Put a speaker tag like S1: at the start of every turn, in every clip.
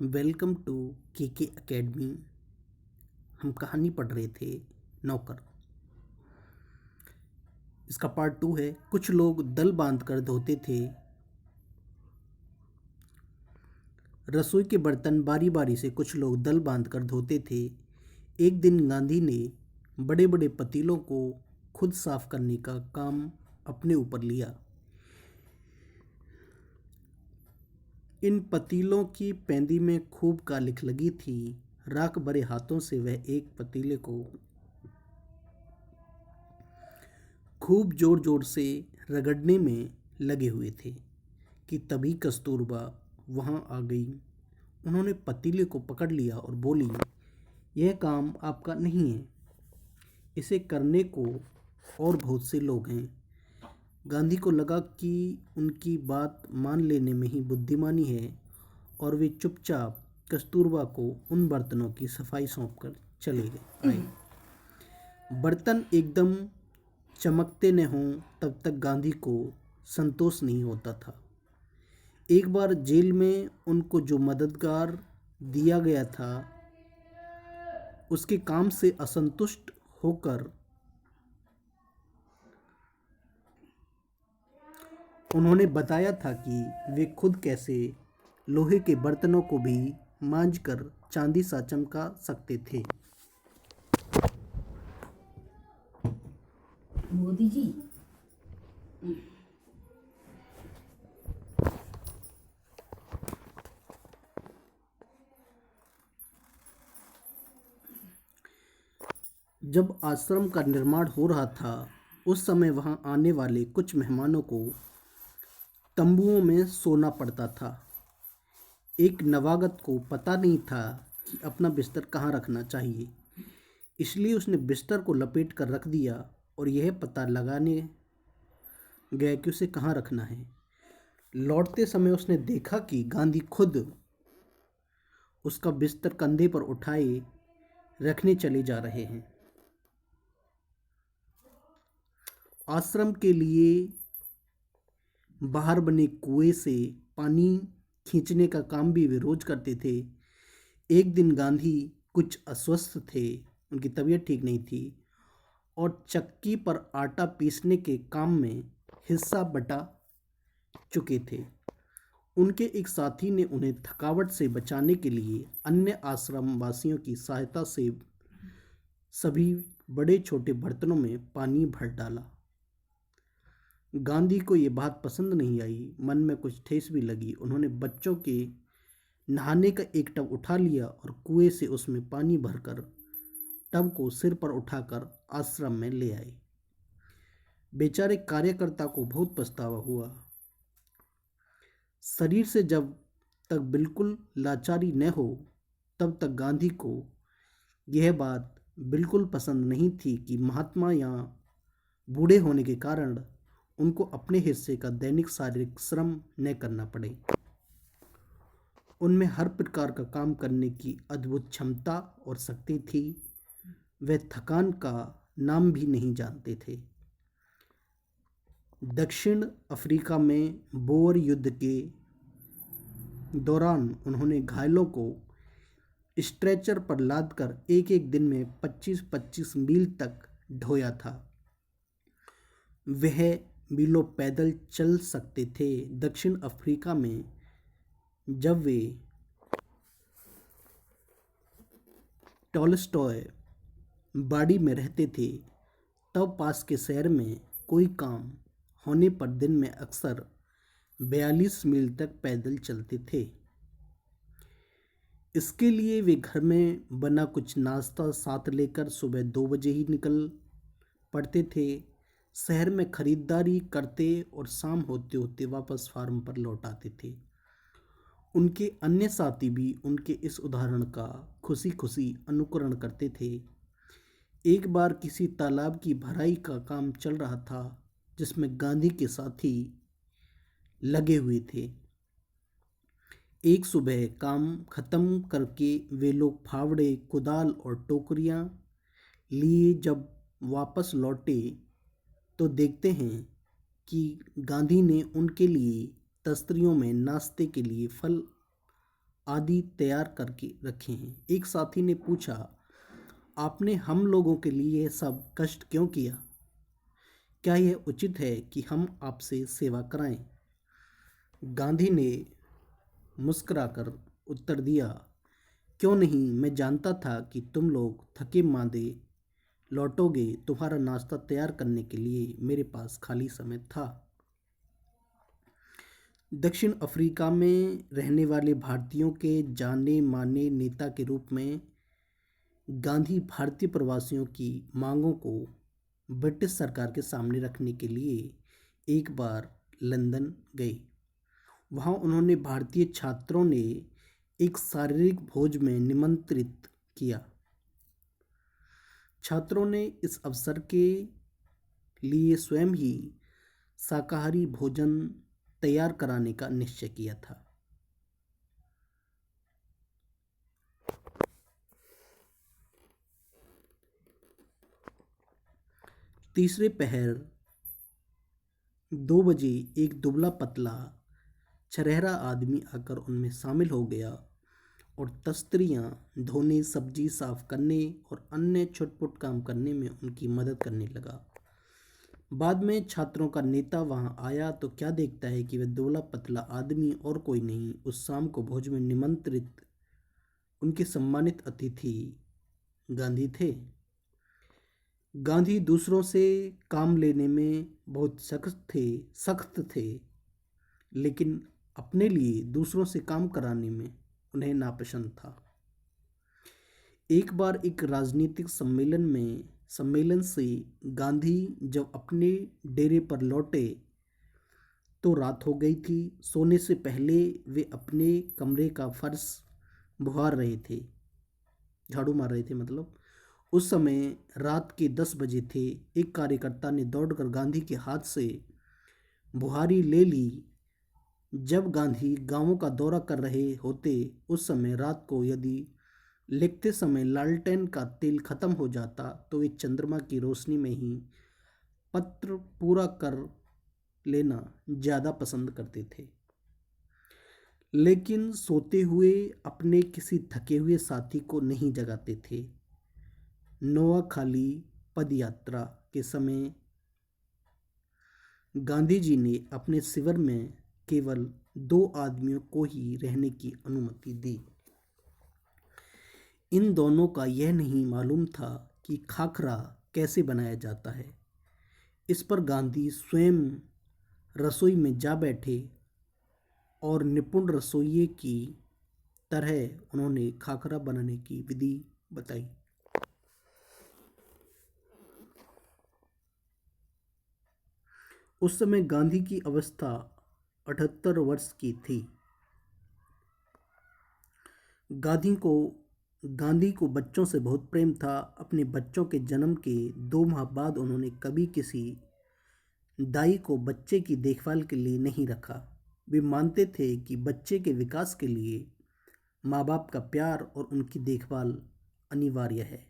S1: Welcome to KK academy. हम कहानी पढ़ रहे थे नौकर। इसका पार्ट 2 है। कुछ लोग दल बांध कर धोते थे रसोई के बर्तन बारी बारी से। कुछ लोग दल बांध कर धोते थे। एक दिन गांधी ने बड़े बड़े पतीलों को खुद साफ करने का काम अपने ऊपर लिया। इन पतीलों की पेंदी में खूब कालिख लगी थी। राख भरे हाथों से वह एक पतीले को खूब जोर जोर से रगड़ने में लगे हुए थे कि तभी कस्तूरबा वहां आ गई। उन्होंने पतीले को पकड़ लिया और बोली, यह काम आपका नहीं है, इसे करने को और बहुत से लोग हैं। गांधी को लगा कि उनकी बात मान लेने में ही बुद्धिमानी है और वे चुपचाप कस्तूरबा को उन बर्तनों की सफाई सौंपकर चले आए। बर्तन एकदम चमकते न हों तब तक गांधी को संतोष नहीं होता था। एक बार जेल में उनको जो मददगार दिया गया था उसके काम से असंतुष्ट होकर उन्होंने बताया था कि वे खुद कैसे लोहे के बर्तनों को भी मांझकर चांदी सा चमका सकते थे।
S2: मोदी जी,
S1: जब आश्रम का निर्माण हो रहा था उस समय वहां आने वाले कुछ मेहमानों को तंबुओं में सोना पड़ता था। एक नवागत को पता नहीं था कि अपना बिस्तर कहाँ रखना चाहिए, इसलिए उसने बिस्तर को लपेट कर रख दिया और यह पता लगाने गया कि उसे कहाँ रखना है। लौटते समय उसने देखा कि गांधी खुद उसका बिस्तर कंधे पर उठाए रखने चले जा रहे हैं। आश्रम के लिए बाहर बने कुएं से पानी खींचने का काम भी वे रोज करते थे। एक दिन गांधी कुछ अस्वस्थ थे, उनकी तबीयत ठीक नहीं थी और चक्की पर आटा पीसने के काम में हिस्सा बटा चुके थे। उनके एक साथी ने उन्हें थकावट से बचाने के लिए अन्य आश्रम वासियों की सहायता से सभी बड़े छोटे बर्तनों में पानी भर डाला। गांधी को ये बात पसंद नहीं आई, मन में कुछ ठेस भी लगी। उन्होंने बच्चों के नहाने का एक टब उठा लिया और कुएं से उसमें पानी भरकर टब को सिर पर उठाकर आश्रम में ले आए। बेचारे कार्यकर्ता को बहुत पछतावा हुआ। शरीर से जब तक बिल्कुल लाचारी न हो तब तक गांधी को यह बात बिल्कुल पसंद नहीं थी कि महात्मा या बूढ़े होने के कारण उनको अपने हिस्से का दैनिक शारीरिक श्रम न करना पड़े। उनमें हर प्रकार का काम करने की अद्भुत क्षमता और शक्ति थी। वे थकान का नाम भी नहीं जानते थे। दक्षिण अफ्रीका में बोअर युद्ध के दौरान उन्होंने घायलों को स्ट्रेचर पर लादकर एक एक दिन में 25-25 मील तक ढोया था। वह मीलों पैदल चल सकते थे। दक्षिण अफ्रीका में जब वे टॉलस्टॉय बाड़ी में रहते थे तब पास के शहर में कोई काम होने पर दिन में अक्सर 42 मील तक पैदल चलते थे। इसके लिए वे घर में बना कुछ नाश्ता साथ लेकर सुबह 2 बजे ही निकल पड़ते थे। शहर में खरीदारी करते और शाम होते होते वापस फार्म पर लौट आते थे। उनके अन्य साथी भी उनके इस उदाहरण का खुशी खुशी अनुकरण करते थे। एक बार किसी तालाब की भराई का काम चल रहा था जिसमें गांधी के साथी लगे हुए थे। एक सुबह काम खत्म करके वे लोग फावड़े, कुदाल और टोकरियां लिए जब वापस लौटे तो देखते हैं कि गांधी ने उनके लिए तस्तरियों में नाश्ते के लिए फल आदि तैयार करके रखे हैं। एक साथी ने पूछा, आपने हम लोगों के लिए सब कष्ट क्यों किया? क्या यह उचित है कि हम आपसे सेवा कराएं? गांधी ने मुस्कुराकर उत्तर दिया, क्यों नहीं, मैं जानता था कि तुम लोग थके मांदे लौटोगे। तुम्हारा नाश्ता तैयार करने के लिए मेरे पास खाली समय था। दक्षिण अफ्रीका में रहने वाले भारतीयों के जाने माने नेता के रूप में गांधी भारतीय प्रवासियों की मांगों को ब्रिटिश सरकार के सामने रखने के लिए एक बार लंदन गए। वहाँ उन्होंने भारतीय छात्रों ने एक शारीरिक भोज में निमंत्रित किया। छात्रों ने इस अवसर के लिए स्वयं ही शाकाहारी भोजन तैयार कराने का निश्चय किया था। तीसरे पहर 2 बजे एक दुबला पतला छरहरा आदमी आकर उनमें शामिल हो गया और तस्तरियाँ धोने, सब्जी साफ करने और अन्य छुटपुट काम करने में उनकी मदद करने लगा। बाद में छात्रों का नेता वहां आया तो क्या देखता है कि वह दुबला पतला आदमी और कोई नहीं, उस शाम को भोज में निमंत्रित उनके सम्मानित अतिथि गांधी थे। गांधी दूसरों से काम लेने में बहुत सख्त थे, लेकिन अपने लिए दूसरों से काम कराने में उन्हें नापसंद था। एक बार एक राजनीतिक सम्मेलन से गांधी जब अपने डेरे पर लौटे तो रात हो गई थी। सोने से पहले वे अपने कमरे का फर्श बुहार रहे थे, झाड़ू मार रहे थे मतलब। उस समय रात के 10 बजे थे। एक कार्यकर्ता ने दौड़कर गांधी के हाथ से बुहारी ले ली। जब गांधी गांवों का दौरा कर रहे होते उस समय रात को यदि लिखते समय लालटेन का तेल खत्म हो जाता तो वे चंद्रमा की रोशनी में ही पत्र पूरा कर लेना ज़्यादा पसंद करते थे। लेकिन सोते हुए अपने किसी थके हुए साथी को नहीं जगाते थे। नोआखाली पदयात्रा के समय गांधी जी ने अपने शिविर में केवल 2 आदमियों को ही रहने की अनुमति दी। इन दोनों का यह नहीं मालूम था कि खाखरा कैसे बनाया जाता है। इस पर गांधी स्वयं रसोई में जा बैठे और निपुण रसोइये की तरह उन्होंने खाखरा बनाने की विधि बताई। उस समय गांधी की अवस्था 78 वर्ष की थी। गांधी को बच्चों से बहुत प्रेम था। अपने बच्चों के जन्म के 2 माह बाद उन्होंने कभी किसी दाई को बच्चे की देखभाल के लिए नहीं रखा। वे मानते थे कि बच्चे के विकास के लिए माँ बाप का प्यार और उनकी देखभाल अनिवार्य है।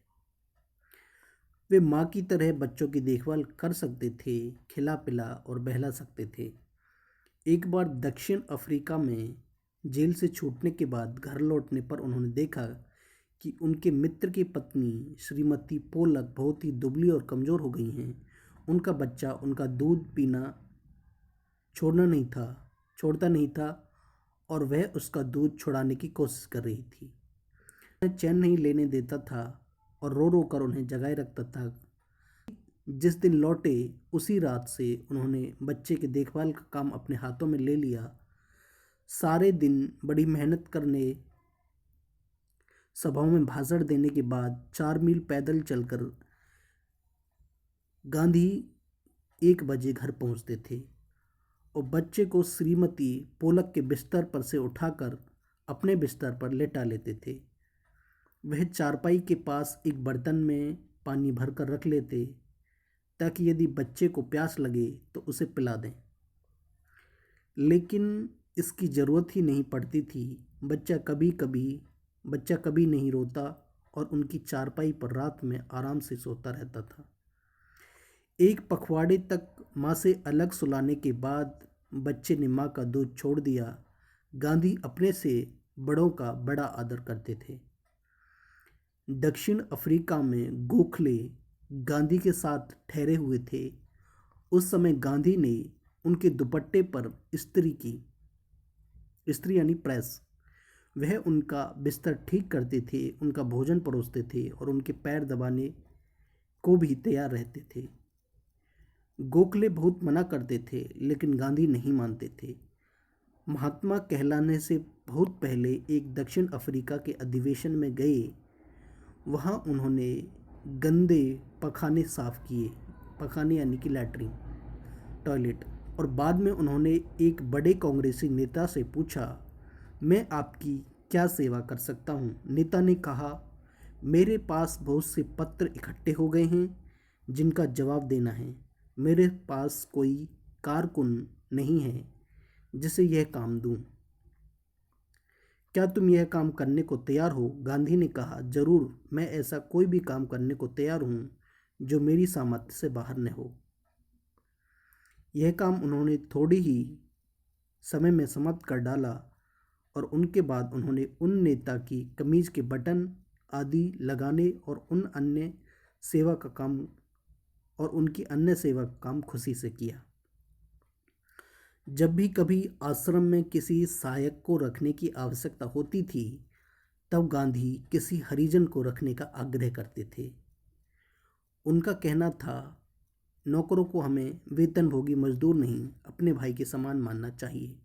S1: वे माँ की तरह बच्चों की देखभाल कर सकते थे, खिला पिला और बहला सकते थे। एक बार दक्षिण अफ्रीका में जेल से छूटने के बाद घर लौटने पर उन्होंने देखा कि उनके मित्र की पत्नी श्रीमती पोलक बहुत ही दुबली और कमज़ोर हो गई हैं। उनका बच्चा उनका दूध पीना छोड़ता नहीं था और वह उसका दूध छुड़ाने की कोशिश कर रही थी। उन्हें चैन नहीं लेने देता था और रो रो कर उन्हें जगाए रखता था। जिस दिन लौटे उसी रात से उन्होंने बच्चे की देखभाल का काम अपने हाथों में ले लिया। सारे दिन बड़ी मेहनत करने, सभाओं में भाषण देने के बाद 4 मील पैदल चलकर गांधी 1 बजे घर पहुंचते थे और बच्चे को श्रीमती पोलक के बिस्तर पर से उठाकर अपने बिस्तर पर लेटा लेते थे। वह चारपाई के पास एक बर्तन में पानी भरकर रख लेते ताकि यदि बच्चे को प्यास लगे तो उसे पिला दें, लेकिन इसकी ज़रूरत ही नहीं पड़ती थी। बच्चा कभी नहीं रोता और उनकी चारपाई पर रात में आराम से सोता रहता था। एक पखवाड़े तक माँ से अलग सुलाने के बाद बच्चे ने माँ का दूध छोड़ दिया। गांधी अपने से बड़ों का बड़ा आदर करते थे। दक्षिण अफ्रीका में गोखले गांधी के साथ ठहरे हुए थे। उस समय गांधी ने उनके दुपट्टे पर इस्त्री यानी प्रेस, वह उनका बिस्तर ठीक करते थे, उनका भोजन परोसते थे और उनके पैर दबाने को भी तैयार रहते थे। गोखले बहुत मना करते थे, लेकिन गांधी नहीं मानते थे। महात्मा कहलाने से बहुत पहले एक दक्षिण अफ्रीका के अधिवेशन में गए। वहाँ उन्होंने गंदे पखाने साफ किए, पखाने यानी कि लैट्रिन, टॉयलेट, और बाद में उन्होंने एक बड़े कांग्रेसी नेता से पूछा, मैं आपकी क्या सेवा कर सकता हूँ? नेता ने कहा, मेरे पास बहुत से पत्र इकट्ठे हो गए हैं जिनका जवाब देना है। मेरे पास कोई कारकुन नहीं है जिसे यह काम दूं। क्या तुम यह काम करने को तैयार हो? गांधी ने कहा, जरूर, मैं ऐसा कोई भी काम करने को तैयार हूं जो मेरी सामर्थ्य से बाहर न हो। यह काम उन्होंने थोड़ी ही समय में समाप्त कर डाला और उनके बाद उन्होंने उन नेता की कमीज के बटन आदि लगाने और उनकी अन्य सेवा का काम खुशी से किया। जब भी कभी आश्रम में किसी सहायक को रखने की आवश्यकता होती थी, तब गांधी किसी हरिजन को रखने का आग्रह करते थे। उनका कहना था, नौकरों को हमें वेतनभोगी मजदूर नहीं, अपने भाई के समान मानना चाहिए।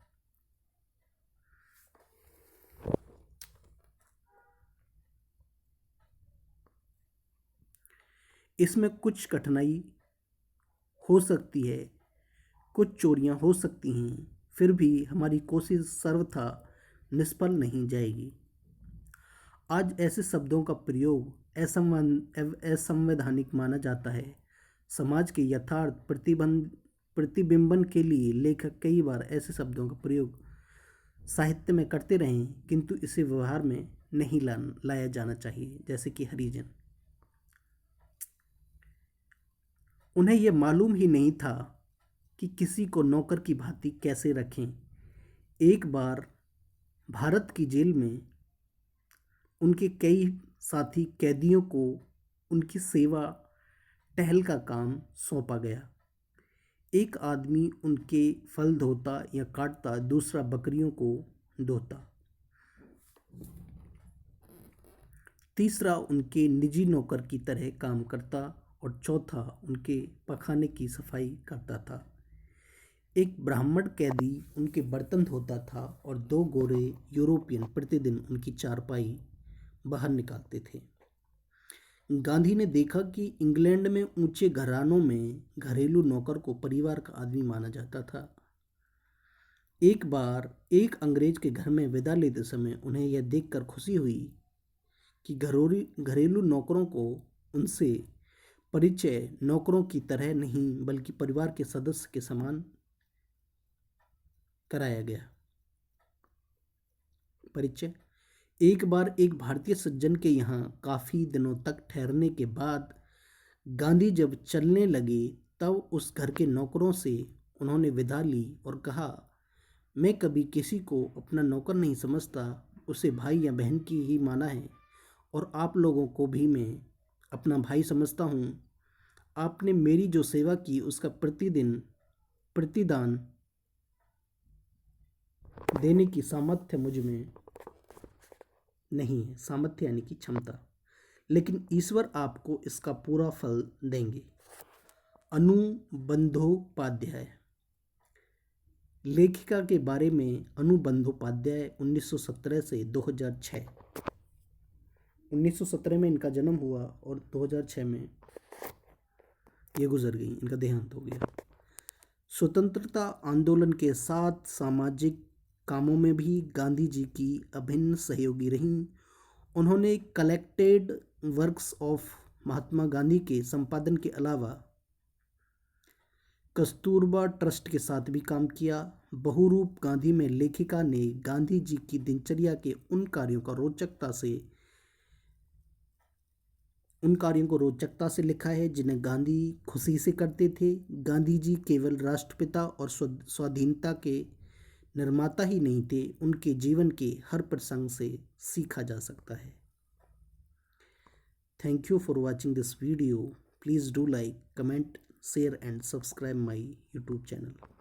S1: इसमें कुछ कठिनाई हो सकती है, कुछ चोरियां हो सकती हैं, फिर भी हमारी कोशिश सर्वथा निष्फल नहीं जाएगी। आज ऐसे शब्दों का प्रयोग असंवैधानिक माना जाता है। समाज के यथार्थ प्रतिबिंबन के लिए लेखक कई बार ऐसे शब्दों का प्रयोग साहित्य में करते रहे, किंतु इसे व्यवहार में नहीं लाया जाना चाहिए। जैसे कि हरिजन, उन्हें यह मालूम ही नहीं था कि किसी को नौकर की भांति कैसे रखें। एक बार भारत की जेल में उनके कई साथी कैदियों को उनकी सेवा टहल का काम सौंपा गया। एक आदमी उनके फल धोता या काटता, दूसरा बकरियों को धोता, तीसरा उनके निजी नौकर की तरह काम करता और चौथा उनके पखाने की सफाई करता था। एक ब्राह्मण कैदी उनके बर्तन धोता था और 2 गोरे यूरोपियन प्रतिदिन उनकी चारपाई बाहर निकालते थे। गांधी ने देखा कि इंग्लैंड में ऊंचे घरानों में घरेलू नौकर को परिवार का आदमी माना जाता था। एक बार एक अंग्रेज के घर में विदा लेते समय उन्हें यह देखकर खुशी हुई कि घरेलू नौकरों को उनसे परिचय नौकरों की तरह नहीं बल्कि परिवार के सदस्य के समान कराया गया। परिचय। एक बार एक भारतीय सज्जन के यहाँ काफी दिनों तक ठहरने के बाद गांधी जब चलने लगे, तब उस घर के नौकरों से उन्होंने विदा ली और कहा, मैं कभी किसी को अपना नौकर नहीं समझता, उसे भाई या बहन की ही माना है और आप लोगों को भी मैं अपना भाई समझता हूँ। आपने मेरी जो सेवा की उसका प्रतिदान देने की सामर्थ्य मुझ में नहीं है, सामर्थ्य यानी कि क्षमता, लेकिन ईश्वर आपको इसका पूरा फल देंगे। अनुबंधोपाध्याय। लेखिका के बारे में। अनुबंधोपाध्याय 1917 से 2006। 1917 में इनका जन्म हुआ और 2006 में ये गुजर गई, इनका देहांत हो गया। स्वतंत्रता आंदोलन के साथ सामाजिक कामों में भी गांधी जी की अभिन्न सहयोगी रहीं। उन्होंने collected works of Mahatma Gandhi के संपादन के अलावा कस्तूरबा ट्रस्ट के साथ भी काम किया। बहुरूप गांधी में लेखिका ने गांधी जी की दिनचर्या के उन कार्यों को रोचकता से लिखा है जिन्हें गांधी खुशी से करते थे। गांधी जी केवल राष्ट्रपिता और स्वाधीनता के निर्माता ही नहीं थे, उनके जीवन के हर प्रसंग से सीखा जा सकता है। Thank you for watching this video. Please do like, comment, share and subscribe my YouTube channel.